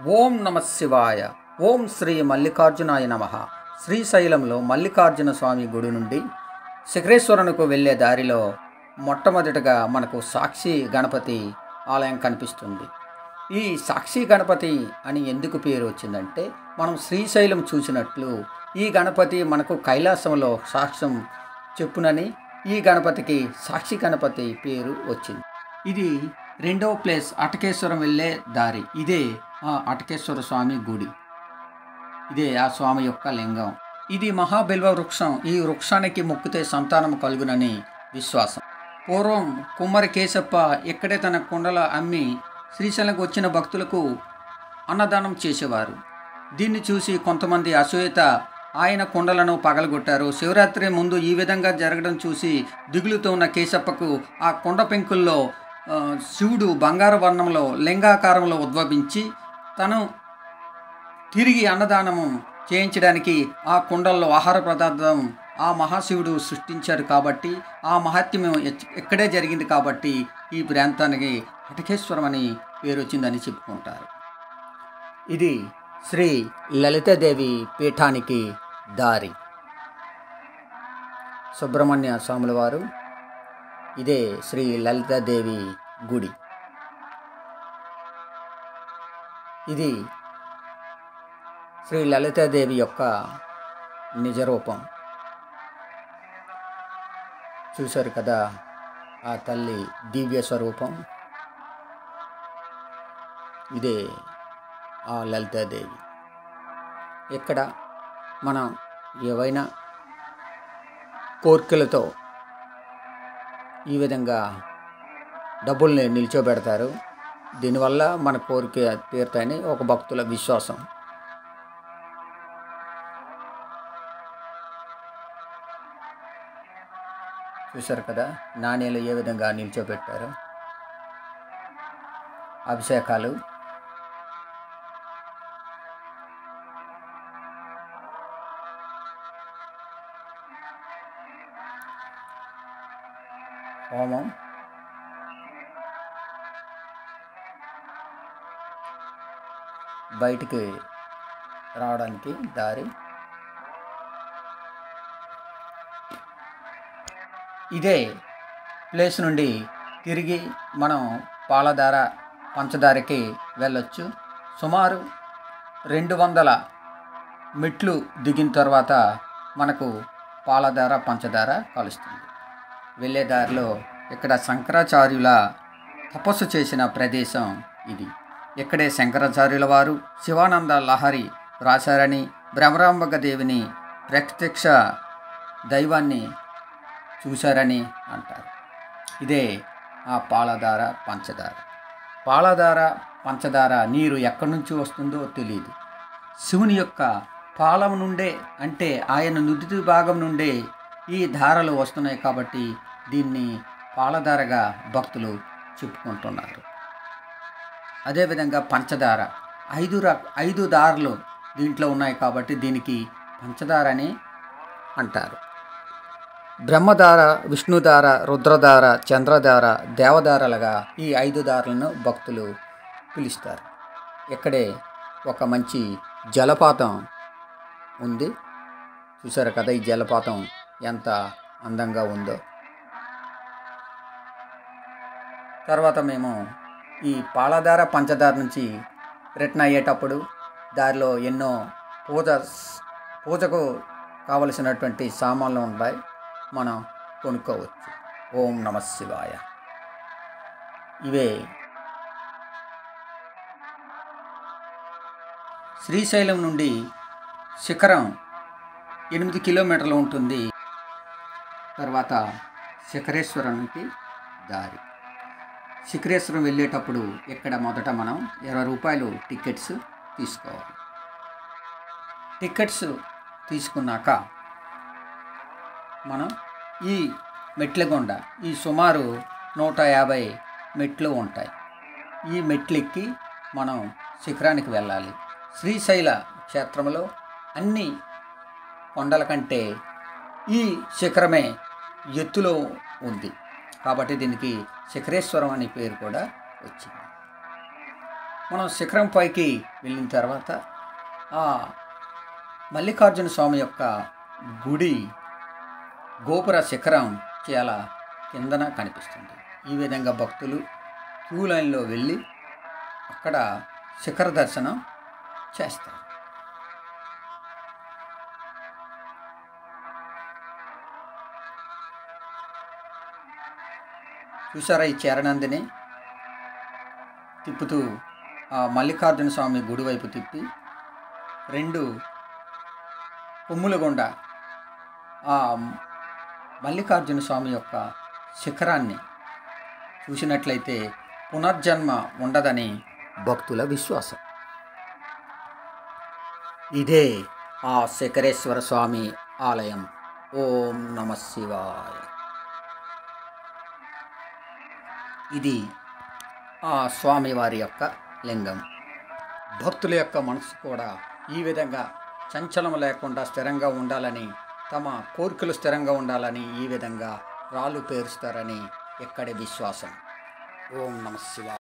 ఓం నమ శివాయ. ఓం శ్రీ మల్లికార్జునాయ నమ. శ్రీశైలంలో మల్లికార్జున స్వామి గుడి నుండి శిఖరేశ్వరునికి వెళ్ళే దారిలో మొట్టమొదటిగా మనకు సాక్షి గణపతి ఆలయం కనిపిస్తుంది. ఈ సాక్షి గణపతి అని ఎందుకు పేరు వచ్చిందంటే, మనం శ్రీశైలం చూసినట్లు ఈ గణపతి మనకు కైలాసంలో సాక్ష్యం చెప్పునని ఈ గణపతికి సాక్షి గణపతి పేరు వచ్చింది. ఇది రెండవ ప్లేస్ అటకేశ్వరం వెళ్ళే దారి. ఇదే ఆ అటకేశ్వర స్వామి గుడి. ఇదే ఆ స్వామి యొక్క లింగం. ఇది మహాబిల్వ వృక్షం. ఈ వృక్షానికి మొక్కితే సంతానం కలుగునని విశ్వాసం. పూర్వం కుమ్మరి కేశప్ప ఇక్కడే తన కుండల అమ్మి శ్రీశైలంకు వచ్చిన భక్తులకు అన్నదానం చేసేవారు. దీన్ని చూసి కొంతమంది అసూయత ఆయన కుండలను పగలగొట్టారు. శివరాత్రి ముందు ఈ విధంగా జరగడం చూసి దిగులుతో ఉన్న కేశప్పకు ఆ కుండ పెంకుల్లో శివుడు బంగారు వర్ణంలో లింగాకారంలో ఉద్భవించి తను తిరిగి అన్నదానము చేయించడానికి ఆ కుండల్లో ఆహార పదార్థం ఆ మహాశివుడు సృష్టించాడు. కాబట్టి ఆ మహాత్మ్యం ఇక్కడే జరిగింది. కాబట్టి ఈ ప్రాంతానికి అటకేశ్వరం అని పేరు వచ్చిందని చెప్పుకుంటారు. ఇది శ్రీ లలితాదేవి పీఠానికి దారి. సుబ్రహ్మణ్య స్వాముల వారు. ఇదే శ్రీ లలితాదేవి గుడి. ఇది శ్రీ లలితాదేవి యొక్క నిజరూపం. చూశారు కదా ఆ తల్లి దివ్య స్వరూపం. ఇదే ఆ లలితాదేవి. ఇక్కడ మనం ఏవైనా కోర్కెలతో ఈ విధంగా డబ్బుల్ని నిల్చోబెడతారు. దీనివల్ల మన కోరిక తీరుతాయని ఒక భక్తుల విశ్వాసం. చూశారు కదా నాణేలు ఏ విధంగా నిల్చోబెట్టారు. అభిషేకాలు, హోమం, బయటికి రావడానికి దారి. ఇదే ప్లేస్ నుండి తిరిగి మనం పాలధార పంచదారకి వెళ్ళొచ్చు. సుమారు 200 మెట్లు దిగిన తర్వాత మనకు పాలధార పంచదార కలుస్తుంది. వెళ్ళే దారిలో ఇక్కడ శంకరాచార్యుల తపస్సు చేసిన ప్రదేశం ఇది. ఇక్కడే శంకరాచార్యుల వారు శివానంద లహరి రాశారని, భ్రమరాంబక దేవిని ప్రత్యక్ష దైవాన్ని చూశారని అంటారు. ఇదే ఆ పాలధార పంచదార. పాలధార పంచదార నీరు ఎక్కడి నుంచి వస్తుందో తెలియదు. శివుని యొక్క పాలం నుండే, అంటే ఆయన నుదుటి భాగం నుండే ఈ ధారలు వస్తున్నాయి. కాబట్టి దీన్ని పాలధారగా భక్తులు చెప్పుకుంటున్నారు. అదేవిధంగా పంచదార 5 దారులు దీంట్లో ఉన్నాయి. కాబట్టి దీనికి పంచదార అని అంటారు. బ్రహ్మధార, విష్ణుధార, రుద్రధార, చంద్రధార, దేవధారలుగా ఈ 5 దారులను భక్తులు పిలుస్తారు. ఇక్కడే ఒక మంచి జలపాతం ఉంది. చూసారు కదా ఈ జలపాతం ఎంత అందంగా ఉందో. తర్వాత మేము ఈ పాలధార పంచదార నుంచి రిటర్న్ అయ్యేటప్పుడు దారిలో ఎన్నో పూజకు కావలసినటువంటి సామాన్లు ఉంటాయి, మనం కొనుక్కోవచ్చు. ఓం నమ శివాయ. ఇవే శ్రీశైలం నుండి శిఖరం 8 కిలోమీటర్లు ఉంటుంది. తర్వాత శిఖరేశ్వరానికి దారి. శిఖరేశ్వరం వెళ్ళేటప్పుడు ఇక్కడ మొదట మనం 20 రూపాయలు టికెట్స్ తీసుకోవాలి. టికెట్స్ తీసుకున్నాక మనం ఈ మెట్ల గుండా ఈ సుమారు 150 మెట్లు ఉంటాయి. ఈ మెట్లెక్కి మనం శిఖరానికి వెళ్ళాలి. శ్రీశైల క్షేత్రంలో అన్ని కొండల కంటే ఈ శిఖరమే ఎత్తులో ఉంది. కాబట్టి దీనికి శిఖరేశ్వరం అనే పేరు కూడా వచ్చింది. మనం శిఖరం పైకి వెళ్ళిన తర్వాత ఆ మల్లికార్జున స్వామి యొక్క గుడి గోపుర శిఖరం చాలా కిందన కనిపిస్తుంది. ఈ విధంగా భక్తులు క్యూ లైన్లో వెళ్ళి అక్కడ శిఖర దర్శనం చేస్తారు. చూసారా ఈ చరణందిని తిప్పుతూ ఆ మల్లికార్జున స్వామి గుడి వైపు తిప్పి 2 కొమ్ముల గుండా ఆ మల్లికార్జున స్వామి యొక్క శిఖరాన్ని చూసినట్లయితే పునర్జన్మ ఉండదని భక్తుల విశ్వాసం. ఇదే ఆ శిఖరేశ్వర స్వామి ఆలయం. ఓం నమ శివాయ. ఇది ఆ స్వామివారి యొక్క లింగం. భక్తుల యొక్క మనసు కూడా ఈ విధంగా చంచలం లేకుండా స్థిరంగా ఉండాలని, తమ కోరికలు స్థిరంగా ఉండాలని ఈ విధంగా రాళ్ళు పేరుస్తారని ఇక్కడి విశ్వాసం. ఓం నమ శివాయ.